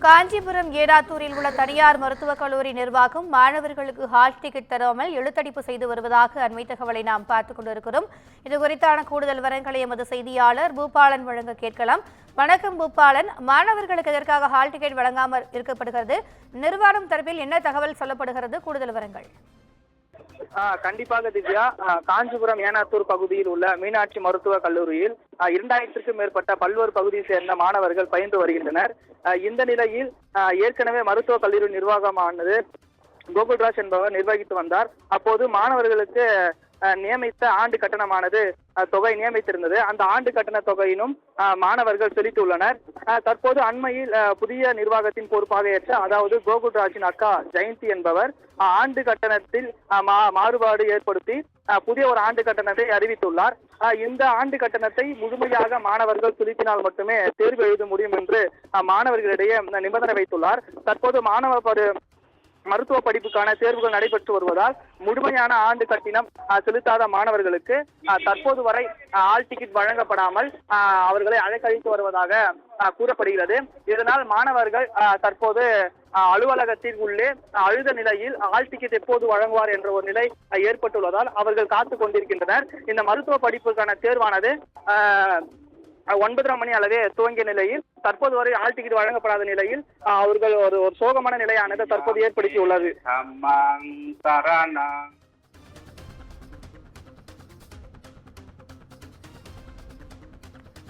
காஞ்சிபுரம் ஏடாத்தூரில் உள்ள தனியார் மருத்துவக் கல்லூரி நிர்வாகம் மாணவர்களுக்கு ஹால் டிக்கெட் தராமல் எழுத்தடிப்பு செய்து வருவதாக அண்மை தகவலை நாம் பார்த்துக் கொண்டிருக்கிறோம். இது குறித்தான கூடுதல் விவரங்களை எமது செய்தியாளர் பூபாலன் வழங்க கேட்கலாம். வணக்கம் பூபாலன், மாணவர்களுக்கு எதற்காக ஹால் டிக்கெட் வழங்காமல் இருக்கப்படுகிறது? நிர்வாகம் தரப்பில் என்ன தகவல் சொல்லப்படுகிறது? கூடுதல் விவரங்கள். கண்டிப்பாக திவ்யா, காஞ்சிபுரம் ஏனாத்தூர் பகுதியில் உள்ள மீனாட்சி மருத்துவக் கல்லூரியில் 2000க்கும் மேற்பட்ட பல்வேறு பகுதியை சேர்ந்த மாணவர்கள் பயின்று வருகின்றனர். இந்த நிலையில் ஏற்கனவே மருத்துவக் கல்லூரி நிர்வாகமானது கோகுல்ராஜ் என்பவர் நிர்வகித்து வந்தார். அப்போது மாணவர்களுக்கு நியமித்த ஆண்டு கட்டணமானது தொகை நியமித்திருந்தது. அந்த ஆண்டு கட்டண தொகையினும் மாணவர்கள் செலுத்தியுள்ளனர். தற்போது அண்மையில் புதிய நிர்வாகத்தின் பொறுப்பாக ஏற்ற, அதாவது கோகுல்ராஜின் அக்கா ஜெயந்தி என்பவர் ஆண்டு கட்டணத்தில் மாறுபாடு ஏற்படுத்தி புதிய ஒரு ஆண்டு கட்டணத்தை அறிவித்துள்ளார். இந்த ஆண்டு கட்டணத்தை முழுமையாக மாணவர்கள் செலுத்தினால் மட்டுமே தேர்வு எழுத முடியும் என்று மாணவர்களிடையே நிபந்தனை வைத்துள்ளார். தற்போது மருத்துவ படிப்புக்கான தேர்வுகள் நடைபெற்று வருவதால் முழுமையான ஆண்டு கட்டணம் செலுத்தாத மாணவர்களுக்கு தற்போது வரை ஹால் டிக்கெட் வழங்கப்படாமல் அவர்களை அழைக்கழித்து வருவதாக கூறப்படுகிறது. இதனால் மாணவர்கள் தற்போது அலுவலகத்தின் உள்ளே அழுத நிலையில் ஹால் டிக்கெட் எப்போது வழங்குவார் என்ற ஒரு நிலை ஏற்பட்டுள்ளதால் அவர்கள் காத்துக் கொண்டிருக்கின்றனர். இந்த மருத்துவ படிப்புக்கான தேர்வானது 9:30 மணி அளவே துவங்கிய நிலையில் தற்போது வரை ஹால் டிக்கெட் வழங்கப்படாத நிலையில் அவர்கள் ஒரு சோகமான நிலையானது தற்போது ஏற்படுத்தியுள்ளது.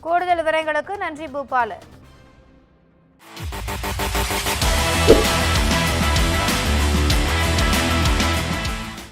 கூடுதல் விவரங்களுக்கு நன்றி பூபாலன்.